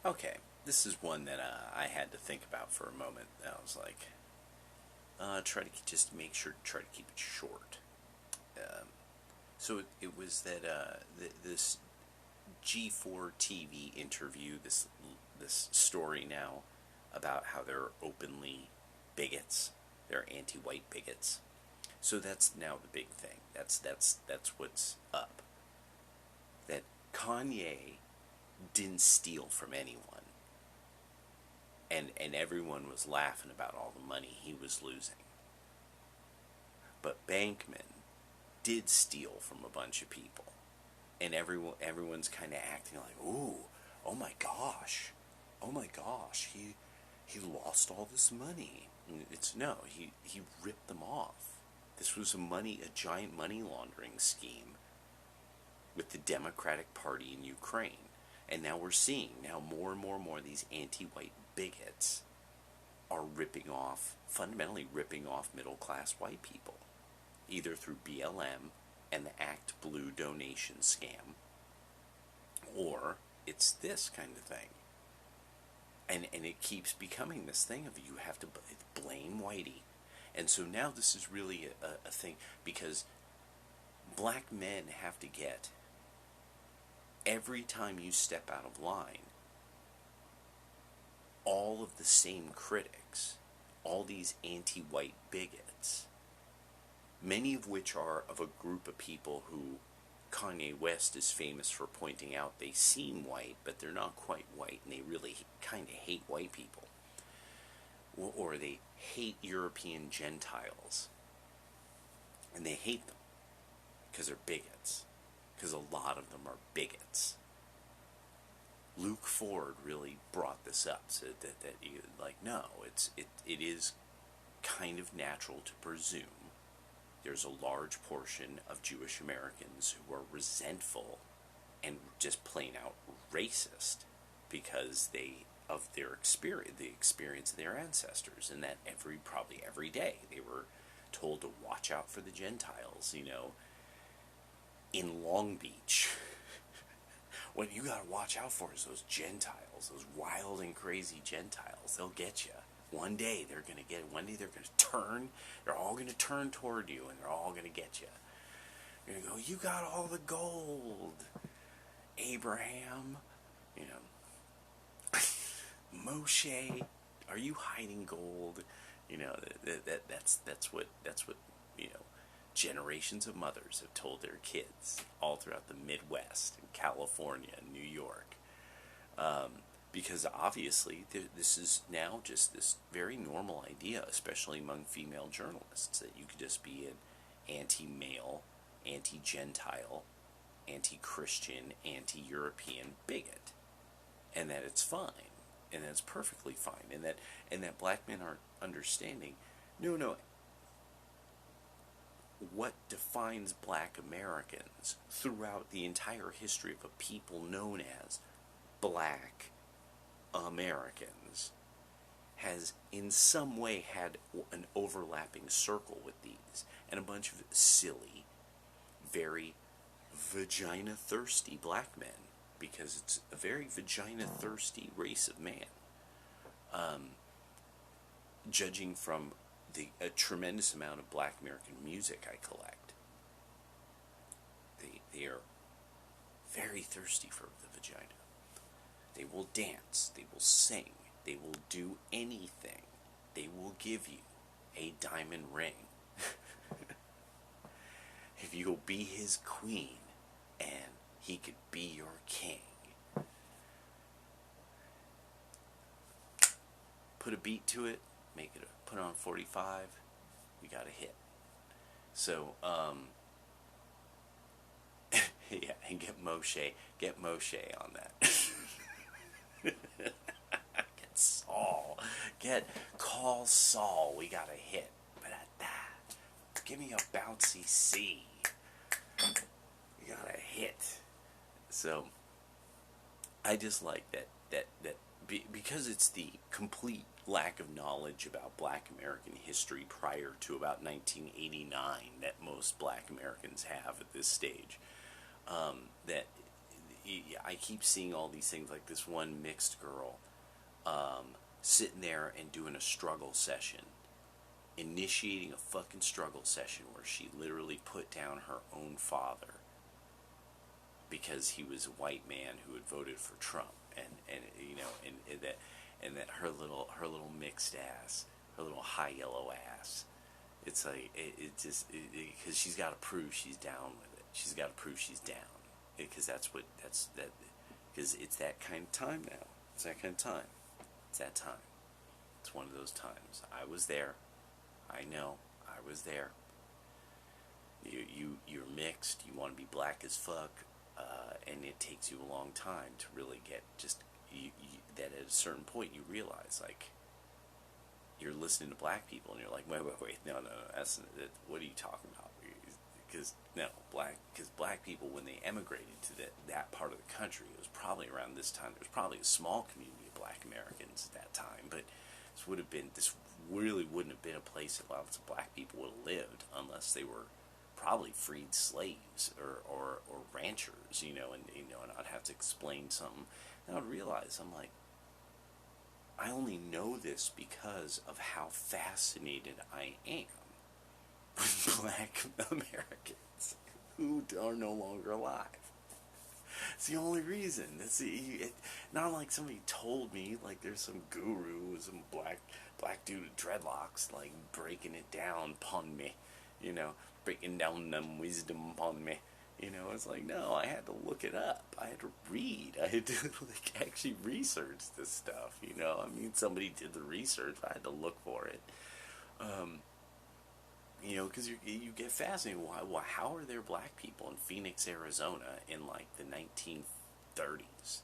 Okay, this is one that I had to think about for a moment. I was like, try to just make sure try to keep it short. Um, so it was that this G4 TV interview, this story now about how they're openly bigots, they're anti-white bigots. So that's now the big thing. That's what's up. That Kanye didn't steal from anyone, and everyone was laughing about all the money he was losing. But Bankman did steal from a bunch of people, and everyone's kind of acting like, ooh, oh my gosh, oh my gosh, he lost all this money. And it's no, he ripped them off. This was a giant money laundering scheme with the Democratic Party in Ukraine. And now we're seeing more and more and more of these anti-white bigots are fundamentally ripping off middle-class white people, either through BLM and the Act Blue donation scam, or it's this kind of thing. And it keeps becoming this thing of you have to blame Whitey. And so now this is really a thing, because black men have to get, every time you step out of line, all of the same critics, all these anti-white bigots, many of which are of a group of people who Kanye West is famous for pointing out they seem white, but they're not quite white, and they really kind of hate white people. Or they hate European Gentiles. And they hate them because they're bigots. Because a lot of them are bigots. Luke Ford really brought this up, so that you, like, no, it is kind of natural to presume there's a large portion of Jewish Americans who are resentful and just plain out racist because of their experience, the experience of their ancestors, and that probably every day they were told to watch out for the Gentiles, in Long Beach. What you gotta watch out for is those Gentiles, those wild and crazy Gentiles. They'll get you. One day they're gonna turn, they're all gonna turn toward you, and they're all gonna get you. You're gonna go, you got all the gold, Abraham, Moshe, are you hiding gold? That's what generations of mothers have told their kids all throughout the Midwest and California and New York. Because obviously this is now just this very normal idea, especially among female journalists, that you could just be an anti-male, anti-Gentile, anti-Christian, anti-European bigot, and that it's fine, and that it's perfectly fine, and that black men aren't understanding. No. What defines black Americans throughout the entire history of a people known as black Americans has in some way had an overlapping circle with these, and a bunch of silly, very vagina-thirsty black men, because it's a very vagina-thirsty race of man. Judging from a tremendous amount of black American music I collect, they are very thirsty for the vagina. They will dance, they will sing, they will do anything. They will give you a diamond ring if you'll be his queen, and he could be your king. Put a beat to it, put on 45, we got a hit. So, yeah, and get Moshe on that. Call Saul, we got a hit. But at that, give me a bouncy C. We got a hit. So, I just like that because it's the complete lack of knowledge about black American history prior to about 1989 that most black Americans have at this stage. That I keep seeing all these things, like this one mixed girl sitting there and doing a struggle session, initiating a fucking struggle session where she literally put down her own father because he was a white man who had voted for Trump, and you know, and that her little mixed ass, her little high yellow ass. It's like it just because she's got to prove she's down with it. She's got to prove she's down because that's because it's that kind of time now. It's that kind of time. It's that time. It's one of those times. I was there. I know. I was there. You're mixed. You want to be black as fuck, and it takes you a long time to really get just that. At a certain point, you realize like you're listening to black people, and you're like, wait, no, what are you talking about? Because black people, when they emigrated to that part of the country, it was probably around this time. There was probably a small community of black Americans at that time, but this really wouldn't have been a place that lots of black people would have lived unless they were probably freed slaves or ranchers, and I'd have to explain something, and I'd realize, I'm like, I only know this because of how fascinated I am with black Americans who are no longer alive. It's the only reason. Not like somebody told me, like there's some guru, some black dude with dreadlocks, like breaking it down upon me, breaking down them wisdom upon me. It's like, no, I had to look it up. I had to read. I had to actually research this stuff, somebody did the research. I had to look for it. Because you get fascinated. How are there black people in Phoenix, Arizona in like the 1930s?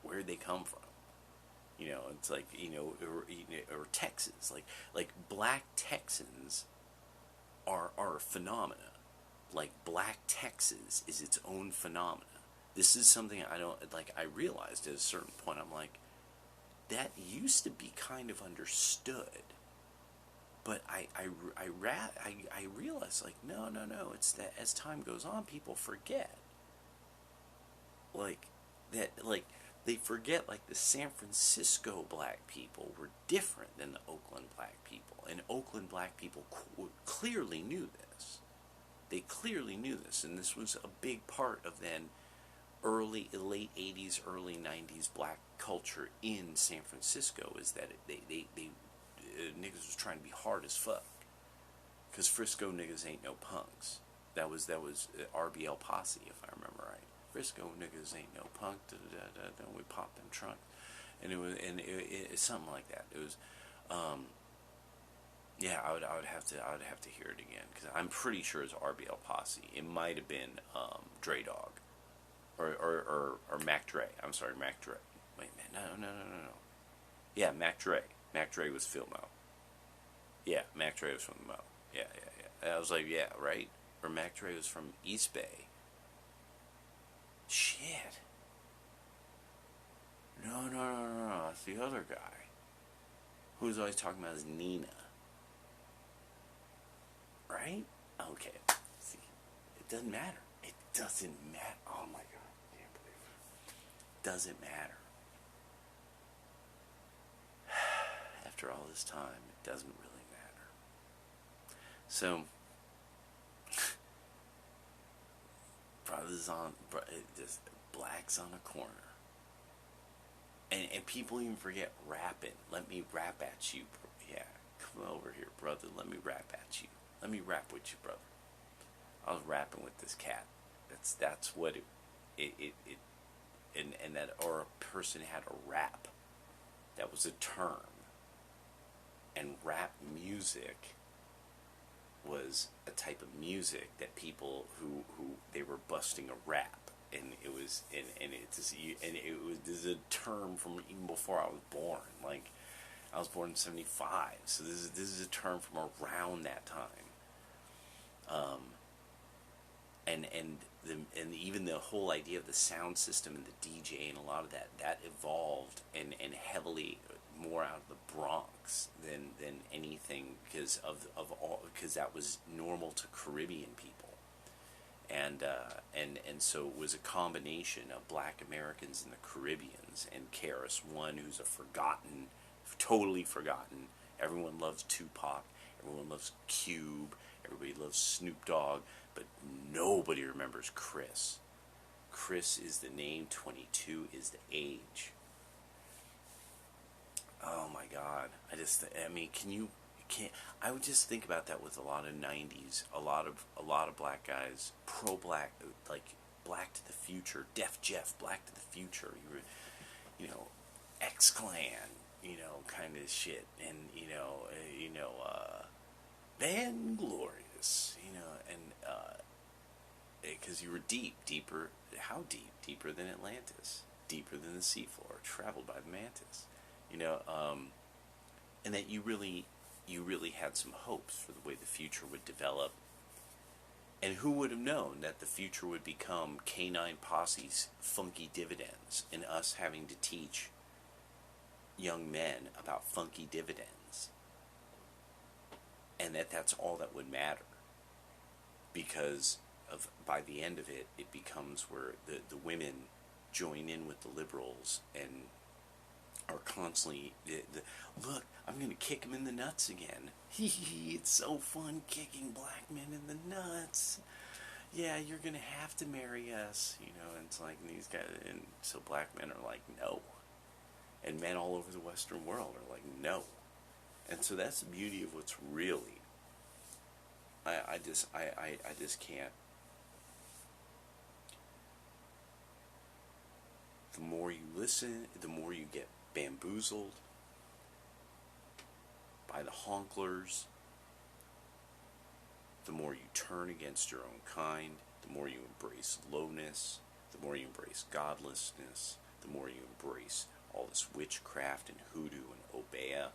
Where'd they come from? It's like, or Texas. Like black Texans are a phenomena. Like black Texas is its own phenomena. This is something I realized at a certain point. I'm like, that used to be kind of understood. But I realized, like, no, it's that as time goes on, people forget. They forget, like, the San Francisco black people were different than the Oakland black people. And Oakland black people clearly knew this. They clearly knew this, and this was a big part of then late 80s, early 90s black culture in San Francisco, is that they niggas was trying to be hard as fuck, because Frisco niggas ain't no punks. That was RBL Posse, if I remember right. Frisco niggas ain't no punk. Then we popped them trunks, and it's something like that. It was, yeah. I would have to hear it again, because I'm pretty sure it's RBL Posse. It might have been Dre Dog, or Mac Dre. I'm sorry, Mac Dre. Wait a minute, no. Yeah, Mac Dre. Mac Dre was Phil Mo. Yeah, Mac Dre was from Mo. Yeah. I was like, yeah, right? Or Mac Dre was from East Bay. Shit. No. It's the other guy. Who's always talking about his Nina. Right? Okay. See, it doesn't matter. It doesn't matter. Oh my God. I can't believe it. Doesn't matter. After all this time, it doesn't really matter. So, just blacks on a corner. And people even forget rapping. Let me rap at you. Yeah, come over here, brother. Let me rap at you. Let me rap with you, brother. I was rapping with this cat. That's what and that, or a person had a rap. That was a term. And rap music was a type of music that people who they were busting a rap, and it was this is a term from even before I was born. Like, I was born in '75, so this is a term from around that time. And even the whole idea of the sound system and the DJ and a lot of that evolved and heavily more out of the Bronx than anything, because that was normal to Caribbean people, and so it was a combination of Black Americans and the Caribbeans, and Karis One, who's a totally forgotten. Everyone loves Tupac, everyone loves Cube, everybody loves Snoop Dogg, but nobody remembers Chris. Chris is the name, 22 is the age. Oh my God! I mean, I would just think about that with a lot of '90s, a lot of black guys, pro-black, like Black to the Future, Def Jeff, Black to the Future. X-Clan, kind of shit, and Van Glorious, and because you were deeper. How deep? Deeper than Atlantis, deeper than the seafloor, traveled by the mantis, and that you really had some hopes for the way the future would develop. And who would have known that the future would become Canine Posse's funky dividends, and us having to teach young men about funky dividends, and that's all that would matter, because by the end of it, it becomes where the women join in with the liberals and are constantly, look, I'm going to kick him in the nuts again. It's so fun kicking black men in the nuts. Yeah, you're going to have to marry us, and it's like, and these guys, and so black men are like, no. And men all over the Western world are like, no. And so that's the beauty of what's really, I just can't. The more you listen, the more you get bamboozled by the honklers, the more you turn against your own kind, the more you embrace lowness, the more you embrace godlessness, the more you embrace all this witchcraft and hoodoo and obeah,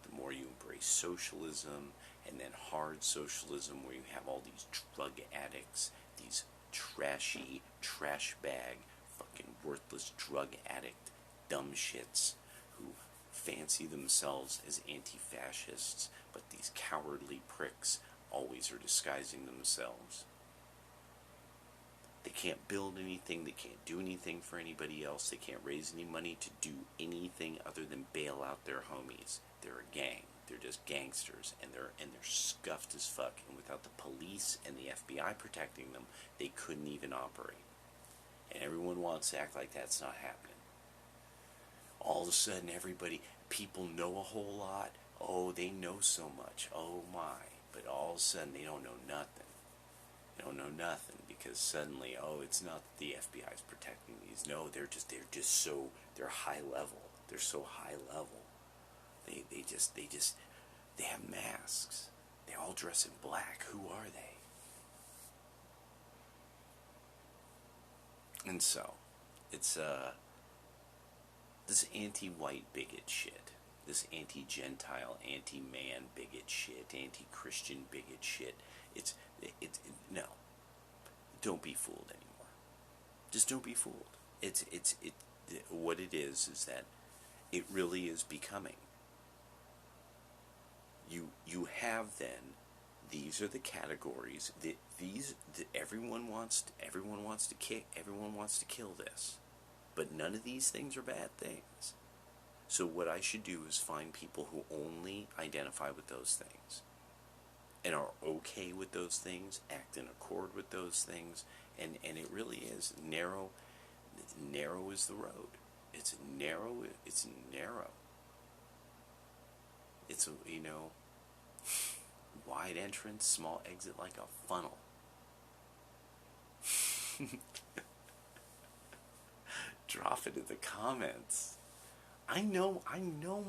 the more you embrace socialism, and then hard socialism where you have all these drug addicts, these trashy, trash bag, fucking worthless drug addict dumb shits who fancy themselves as anti-fascists, but these cowardly pricks always are disguising themselves. They can't build anything, they can't do anything for anybody else, they can't raise any money to do anything other than bail out their homies. They're a gang. They're just gangsters, and they're scuffed as fuck, and without the police and the FBI protecting them, they couldn't even operate. And everyone wants to act like that's not happening. All of a sudden, people know a whole lot. Oh, they know so much. Oh my. But all of a sudden, they don't know nothing. They don't know nothing, because suddenly, it's not that the FBI is protecting these. No, they're high level. They're so high level. They have masks. They all dress in black. Who are they? And so, it's this anti-white bigot shit, this anti-Gentile, anti-man bigot shit, anti-Christian bigot shit. No. Don't be fooled anymore. Just don't be fooled. What it is that it really is becoming. You have then, these are the categories that everyone wants to kick, everyone wants to kill this, but none of these things are bad things. So what I should do is find people who only identify with those things and are okay with those things, act in accord with those things, and it really is narrow. Narrow is the road. It's narrow. It's wide entrance, small exit, like a funnel. Drop it in the comments. I know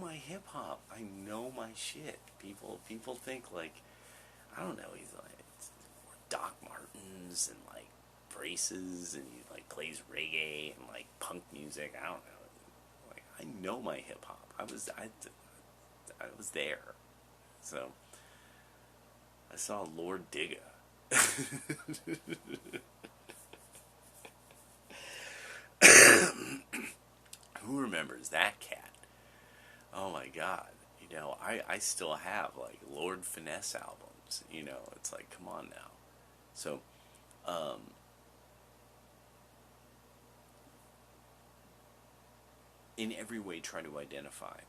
my hip hop. I know my shit. People think like, I don't know, he's like Doc Martens and like braces, and he like plays reggae and like punk music. I don't know. Like, I know my hip hop. I was there. So I saw Lord Digga. Who remembers that cat? Oh my God. I still have like Lord Finesse albums. It's like, come on now. So, in every way try to identify,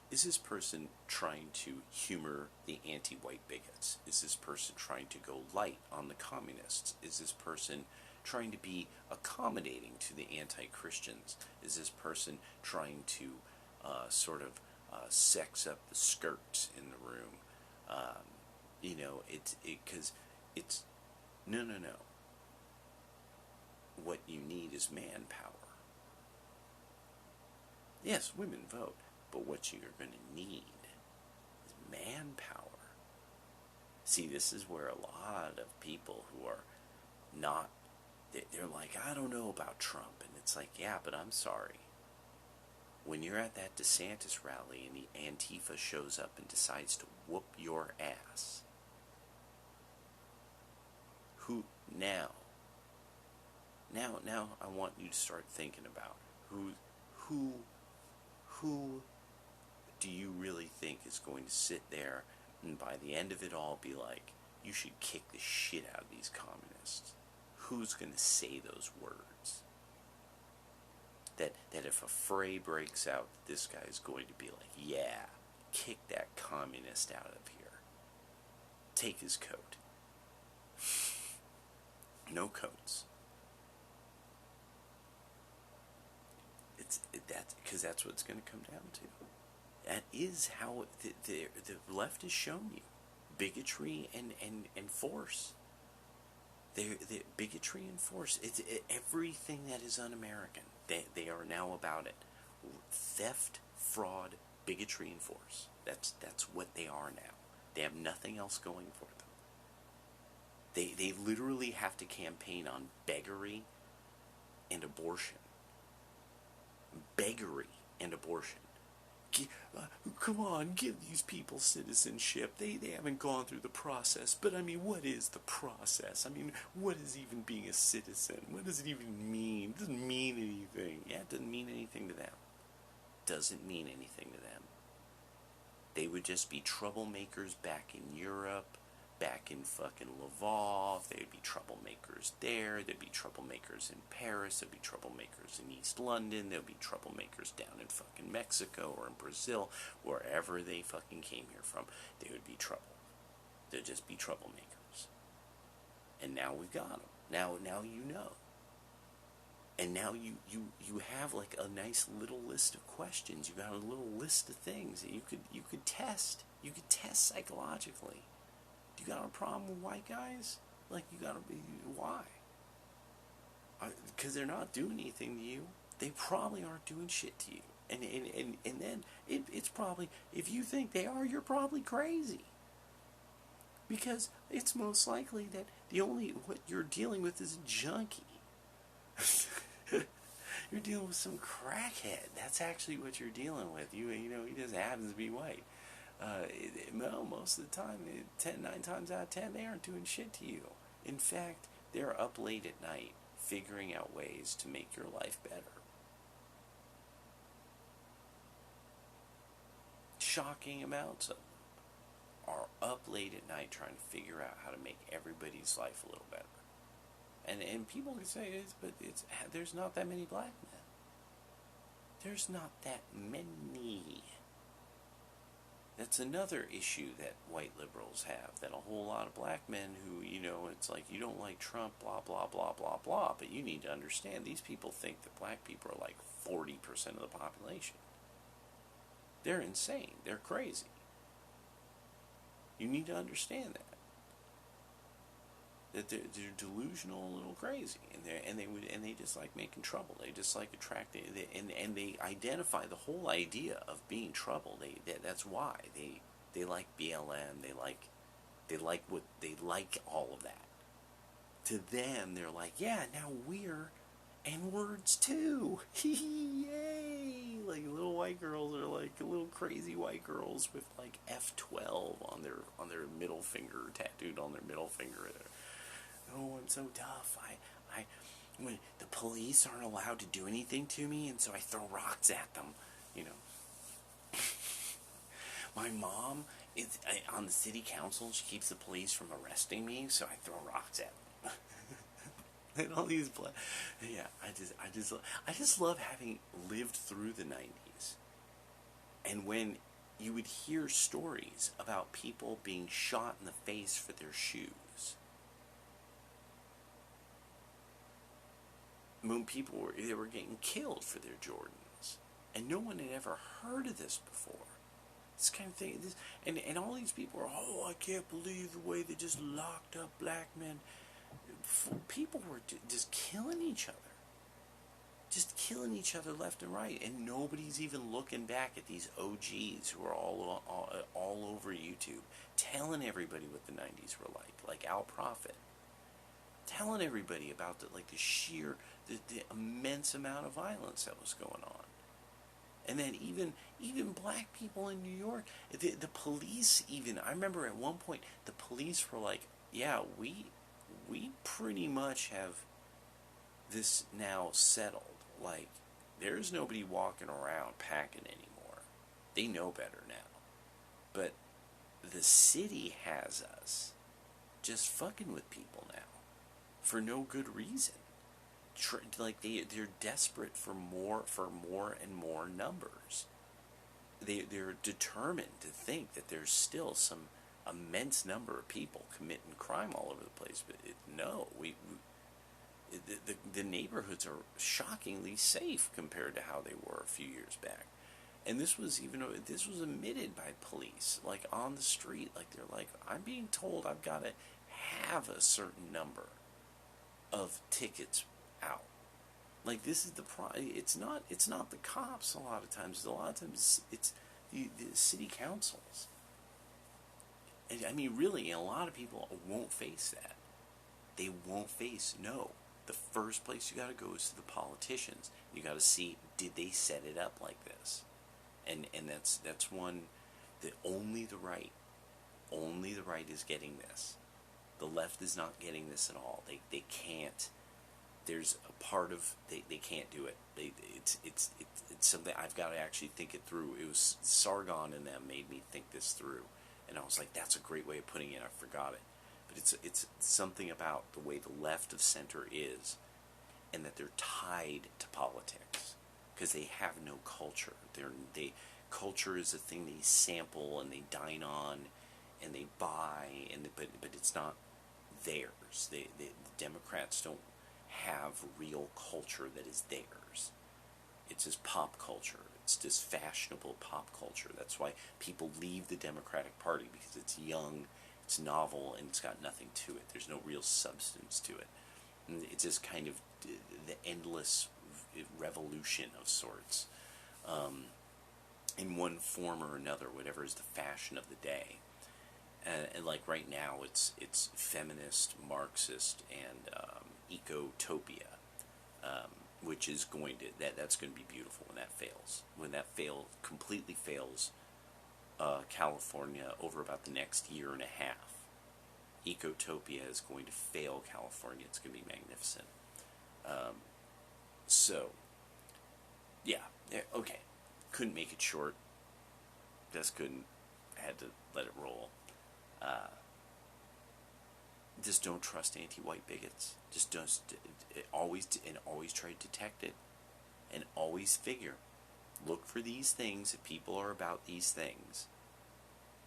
is this person trying to humor the anti-white bigots? Is this person trying to go light on the communists? Is this person trying to be accommodating to the anti-Christians? Is this person trying to sex up the skirts in the room? Because it's no. What you need is manpower. Yes, women vote, but what you're going to need is manpower. See, this is where a lot of people who are not, they're like, I don't know about Trump. And it's like, yeah, but I'm sorry. When you're at that DeSantis rally and the Antifa shows up and decides to whoop your ass, who now I want you to start thinking about who do you really think is going to sit there and by the end of it all be like, you should kick the shit out of these communists? Who's going to say those words? That if a fray breaks out, this guy is going to be like, yeah, kick that communist out of here. Take his coat. No coats. Because that's what it's going to come down to. That is how the left has shown you. Bigotry and force. The bigotry and force. It's everything that is un-American. They are now about it. Theft, fraud, bigotry, and force. That's what they are now. They have nothing else going for them. They literally have to campaign on beggary and abortion. Beggary and abortion. Come on, give these people citizenship. They haven't gone through the process. But I mean, what is the process? I mean, what is even being a citizen? What does it even mean? It doesn't mean anything. Yeah, it doesn't mean anything to them. Doesn't mean anything to them. They would just be troublemakers back in Europe, back in fucking Lvov. There'd be troublemakers there. There'd be troublemakers in Paris. There'd be troublemakers in East London. There'd be troublemakers down in fucking Mexico or in Brazil. Wherever they fucking came here from, they would be trouble. There'd just be troublemakers. And now we've got them. Now you know. And now you have like a nice little list of questions. You got a little list of things that you could test. You could test psychologically. Do you got a problem with white guys? Like, you gotta be, why? Because they're not doing anything to you. They probably aren't doing shit to you. And then it's probably, if you think they are, you're probably crazy. Because it's most likely that what you're dealing with is a junkie. You're dealing with some crackhead. That's actually what you're dealing with. He just happens to be white. Most of the time, 9 times out of 10, they aren't doing shit to you. In fact, they're up late at night figuring out ways to make your life better. Shocking amounts of them are up late at night trying to figure out how to make everybody's life a little better. And people can say, there's not that many black men. There's not that many. That's another issue that white liberals have, that a whole lot of black men who, it's like, you don't like Trump, blah, blah, blah, blah, blah, but you need to understand, these people think that black people are like 40% of the population. They're insane. They're crazy. You need to understand that. That they're delusional, a little crazy, and they just like making trouble. They just like attracting, and they identify the whole idea of being trouble. That's why they like BLM. They like all of that. To them, they're like, yeah, now we're N-words too. Yay! Like little white girls are like little crazy white girls with like F12 on their middle finger tattooed on their middle finger. Oh, I'm so tough. When the police aren't allowed to do anything to me, and so I throw rocks at them, My mom on the city council, she keeps the police from arresting me, so I throw rocks at them. And all these yeah, I just love having lived through the 90s. And when you would hear stories about people being shot in the face for their shoes. When people they were getting killed for their Jordans. And no one had ever heard of this before. This kind of thing. And all these people are, oh, I can't believe the way they just locked up black men. People were just killing each other. Just killing each other left and right. And nobody's even looking back at these OGs who are all over YouTube telling everybody what the 90s were like Al Prophet. Telling everybody about the sheer, the immense amount of violence that was going on. And then even black people in New York, the police even, I remember at one point, the police were like, yeah, we pretty much have this now settled. Like, there's nobody walking around packing anymore. They know better now. But the city has us just fucking with people now for no good reason. Like they're desperate for more and more numbers. They're determined to think that there's still some immense number of people committing crime all over the place. But the neighborhoods are shockingly safe compared to how they were a few years back. And this was admitted by police, like on the street. Like they're like, I'm being told I've got to have a certain number of tickets out. Like, this is the problem. It's not the cops a lot of times. A lot of times it's the city councils. And I mean, really, a lot of people won't face that. They won't face, no. The first place you got to go is to the politicians. You got to see, did they set it up like this? And that's one that only the right is getting this. The left is not getting this at all. They can't. There's a part of they can't do it. It's something I've got to actually think it through. It was Sargon and them made me think this through, and I was like, that's a great way of putting it. I forgot it, but it's something about the way the left of center is, and that they're tied to politics because they have no culture. Culture is a thing they sample and they dine on, and they buy, but it's not theirs. The Democrats don't have real culture that is theirs. It's just pop culture. It's just fashionable pop culture. That's why people leave the Democratic Party, because it's young, it's novel, and it's got nothing to it. There's no real substance to it. And it's just kind of the endless revolution of sorts, in one form or another, whatever is the fashion of the day. And like right now, it's feminist, Marxist, and ecotopia, which is going to that's going to be beautiful when that fails. When that completely fails, California over about the next year and a half. Ecotopia is going to fail California. It's going to be magnificent. So, yeah, okay. Couldn't make it short. Just couldn't. Had to let it roll. Just don't trust anti-white bigots. Just always try to detect it, and always figure, look for these things. If people are about these things,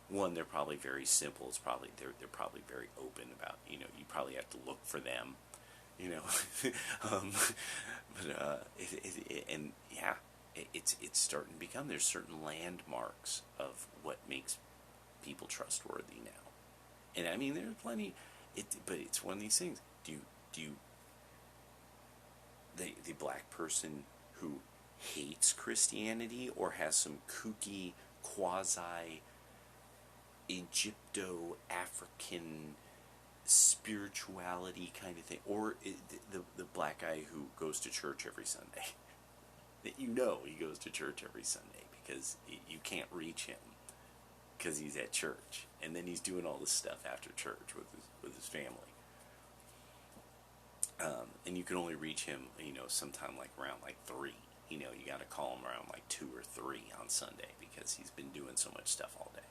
one, they're probably very simple. It's probably they're probably very open about, you probably have to look for them, it's starting to become, there's certain landmarks of what makes people trustworthy now. And I mean, there's plenty. But it's one of these things. Do you the black person who hates Christianity or has some kooky quasi Egypto-African spirituality kind of thing, or the black guy who goes to church every Sunday? That he goes to church every Sunday because you can't reach him because he's at church, and then he's doing all this stuff after church with his family. And you can only reach him, sometime like around like 3. You got to call him around like 2 or 3 on Sunday because he's been doing so much stuff all day.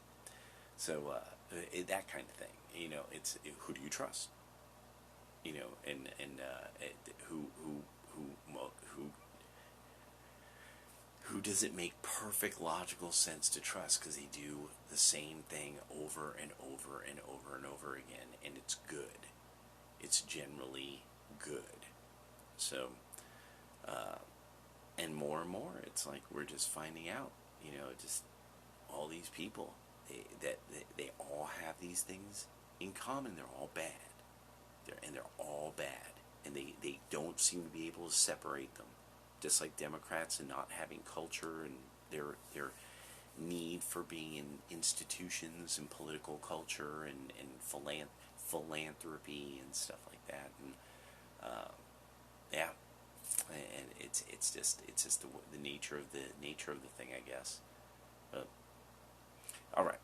So that kind of thing. It's who do you trust? Who does it make perfect logical sense to trust because they do the same thing over and over and over and over again, and it's good. It's generally good. So, and more, it's like we're just finding out, just all these people, they all have these things in common. They're all bad. They're all bad. And they don't seem to be able to separate them. Just like Democrats and not having culture and their need for being in institutions and political culture and philanthropy and stuff like that. And yeah, and it's just the nature of the thing, I guess. But all right.